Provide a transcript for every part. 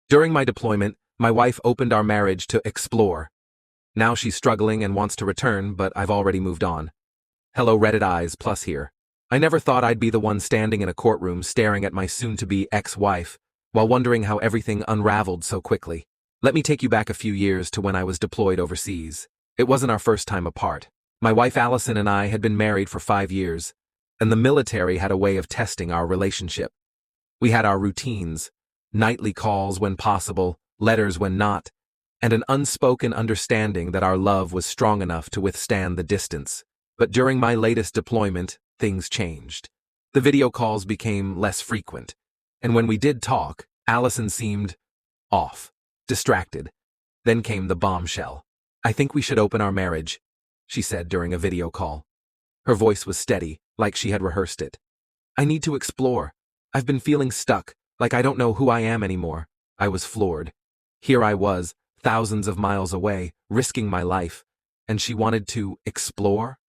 During my deployment, my wife opened our marriage to explore. Now she's struggling and wants to return, but I've already moved on. Hello Reddit eyes plus here. I never thought I'd be the one standing in a courtroom staring at my soon-to-be ex-wife, while wondering how everything unraveled so quickly. Let me take you back a few years to when I was deployed overseas. It wasn't our first time apart. My wife Allison and I had been married for 5 years, and the military had a way of testing our relationship. We had our routines, nightly calls when possible, letters when not, and an unspoken understanding that our love was strong enough to withstand the distance. But during my latest deployment, things changed. The video calls became less frequent, and when we did talk, Allison seemed off, distracted. Then came the bombshell. "I think we should open our marriage," she said during a video call. Her voice was steady, like she had rehearsed it. "I need to explore. I've been feeling stuck, like I don't know who I am anymore." I was floored. Here I was, thousands of miles away, risking my life, and she wanted to explore?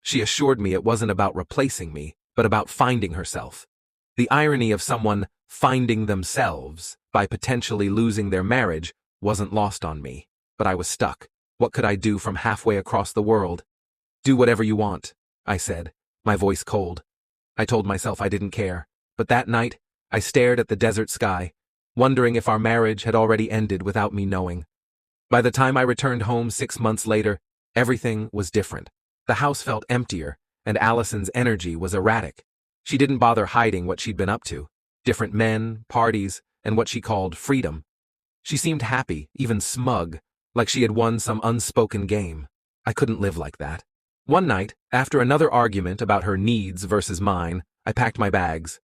She assured me it wasn't about replacing me, but about finding herself. The irony of someone finding themselves by potentially losing their marriage wasn't lost on me, but I was stuck. What could I do from halfway across the world? "Do whatever you want," I said, my voice cold. I told myself I didn't care, but that night, I stared at the desert sky, wondering if our marriage had already ended without me knowing. By the time I returned home 6 months later, everything was different. The house felt emptier, and Allison's energy was erratic. She didn't bother hiding what she'd been up to. Different men, parties, and what she called freedom. She seemed happy, even smug, like she had won some unspoken game. I couldn't live like that. One night, after another argument about her needs versus mine, I packed my bags.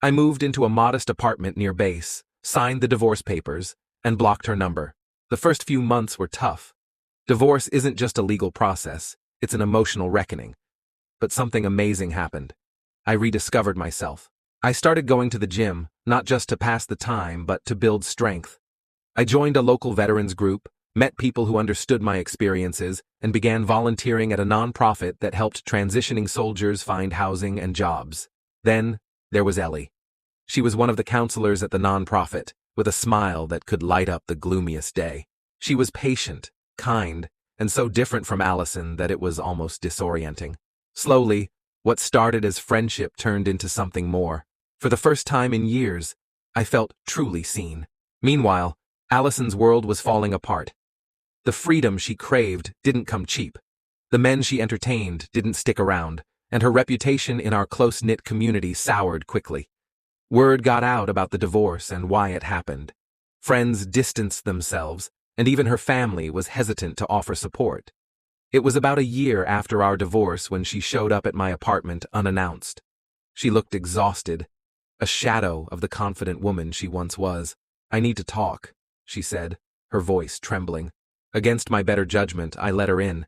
I moved into a modest apartment near base, signed the divorce papers, and blocked her number. The first few months were tough. Divorce isn't just a legal process, it's an emotional reckoning. But something amazing happened. I rediscovered myself. I started going to the gym, not just to pass the time, but to build strength. I joined a local veterans group, met people who understood my experiences, and began volunteering at a nonprofit that helped transitioning soldiers find housing and jobs. Then, there was Ellie. She was one of the counselors at the nonprofit, with a smile that could light up the gloomiest day. She was patient, kind, and so different from Allison that it was almost disorienting. Slowly, what started as friendship turned into something more. For the first time in years, I felt truly seen. Meanwhile, Allison's world was falling apart. The freedom she craved didn't come cheap. The men she entertained didn't stick around, and her reputation in our close-knit community soured quickly. Word got out about the divorce and why it happened. Friends distanced themselves, and even her family was hesitant to offer support. It was about a year after our divorce when she showed up at my apartment unannounced. She looked exhausted, a shadow of the confident woman she once was. "I need to talk," she said, her voice trembling. Against my better judgment, I let her in.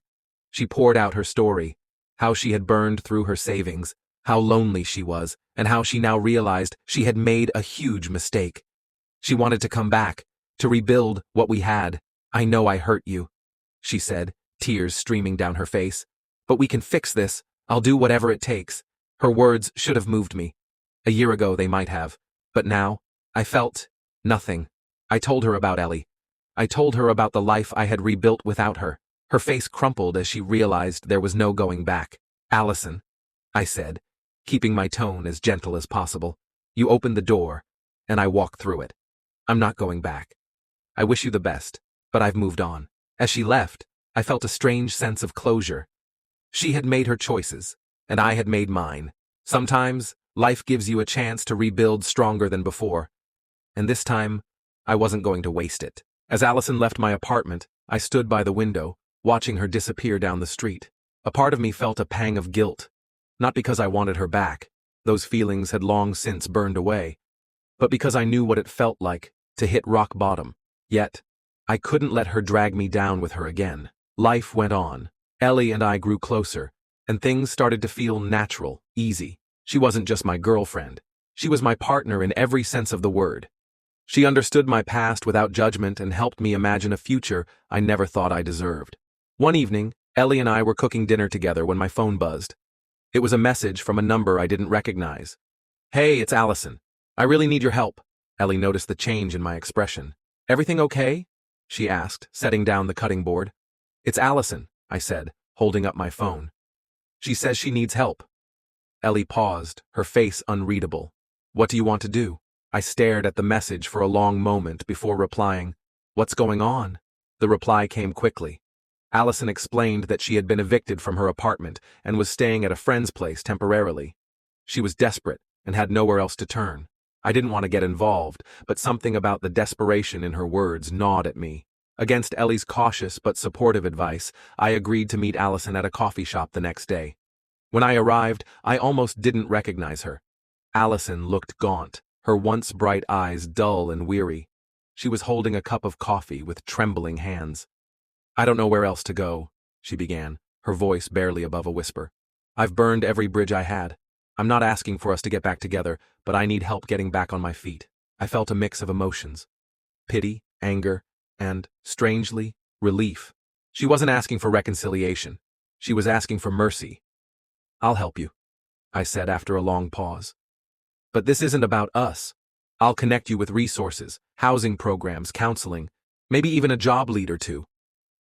She poured out her story, how she had burned through her savings, how lonely she was, and how she now realized she had made a huge mistake. She wanted to come back, to rebuild what we had. "I know I hurt you," she said, tears streaming down her face. "But we can fix this. I'll do whatever it takes." Her words should have moved me. A year ago they might have, but now, I felt nothing. I told her about Ellie. I told her about the life I had rebuilt without her. Her face crumpled as she realized there was no going back. "Allison," I said, keeping my tone as gentle as possible, "you opened the door, and I walked through it. I'm not going back. I wish you the best, but I've moved on." As she left, I felt a strange sense of closure. She had made her choices, and I had made mine. Sometimes, life gives you a chance to rebuild stronger than before. And this time, I wasn't going to waste it. As Allison left my apartment, I stood by the window, watching her disappear down the street. A part of me felt a pang of guilt, not because I wanted her back, those feelings had long since burned away, but because I knew what it felt like to hit rock bottom. Yet, I couldn't let her drag me down with her again. Life went on. Ellie and I grew closer, and things started to feel natural, easy. She wasn't just my girlfriend. She was my partner in every sense of the word. She understood my past without judgment and helped me imagine a future I never thought I deserved. One evening, Ellie and I were cooking dinner together when my phone buzzed. It was a message from a number I didn't recognize. "Hey, it's Allison. I really need your help." Ellie noticed the change in my expression. Everything okay? She asked, setting down the cutting board. It's Allison, I said, holding up my phone. She says she needs help. Ellie paused, her face unreadable. What do you want to do? I stared at the message for a long moment before replying, What's going on? The reply came quickly. Allison explained that she had been evicted from her apartment and was staying at a friend's place temporarily. She was desperate and had nowhere else to turn. I didn't want to get involved, but something about the desperation in her words gnawed at me. Against Ellie's cautious but supportive advice, I agreed to meet Allison at a coffee shop the next day. When I arrived, I almost didn't recognize her. Allison looked gaunt, her once bright eyes dull and weary. She was holding a cup of coffee with trembling hands. I don't know where else to go, she began, her voice barely above a whisper. I've burned every bridge I had. I'm not asking for us to get back together, but I need help getting back on my feet. I felt a mix of emotions. Pity, anger, and, strangely, relief. She wasn't asking for reconciliation. She was asking for mercy. I'll help you, I said after a long pause. But this isn't about us. I'll connect you with resources, housing programs, counseling, maybe even a job lead or two.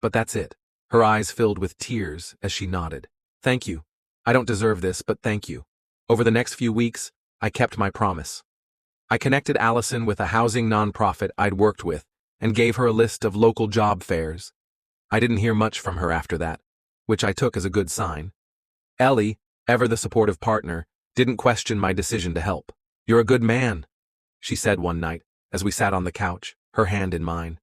But that's it. Her eyes filled with tears as she nodded. Thank you. I don't deserve this, but thank you. Over the next few weeks, I kept my promise. I connected Allison with a housing nonprofit I'd worked with and gave her a list of local job fairs. I didn't hear much from her after that, which I took as a good sign. Ellie, ever the supportive partner, didn't question my decision to help. You're a good man, she said one night as we sat on the couch, her hand in mine.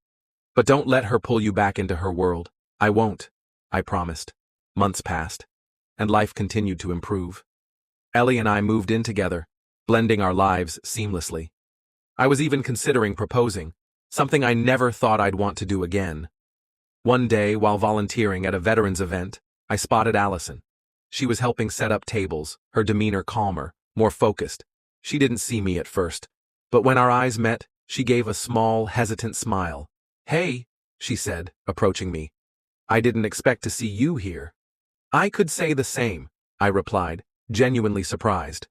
But don't let her pull you back into her world. I won't, I promised. Months passed, and life continued to improve. Ellie and I moved in together, blending our lives seamlessly. I was even considering proposing, something I never thought I'd want to do again. One day, while volunteering at a veterans event, I spotted Allison. She was helping set up tables, her demeanor calmer, more focused. She didn't see me at first, but when our eyes met, she gave a small, hesitant smile. Hey, she said, approaching me. I didn't expect to see you here. I could say the same, I replied, genuinely surprised.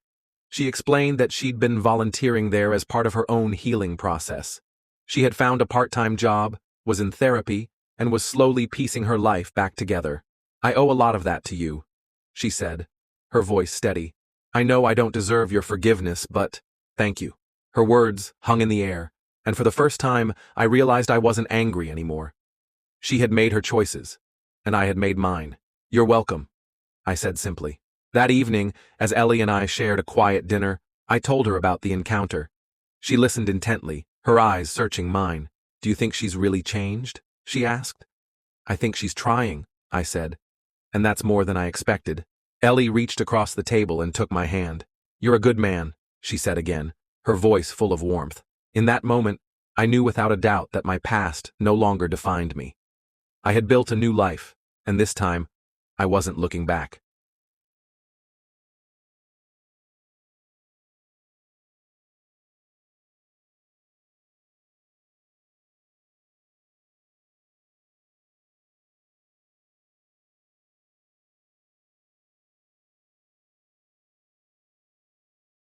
She explained that she'd been volunteering there as part of her own healing process. She had found a part-time job, was in therapy, and was slowly piecing her life back together. I owe a lot of that to you, she said, her voice steady. I know I don't deserve your forgiveness, but thank you. Her words hung in the air, and for the first time, I realized I wasn't angry anymore. She had made her choices, and I had made mine. You're welcome, I said simply. That evening, as Ellie and I shared a quiet dinner, I told her about the encounter. She listened intently, her eyes searching mine. Do you think she's really changed? She asked. I think she's trying, I said. And that's more than I expected. Ellie reached across the table and took my hand. You're a good man, she said again, her voice full of warmth. In that moment, I knew without a doubt that my past no longer defined me. I had built a new life, and this time, I wasn't looking back.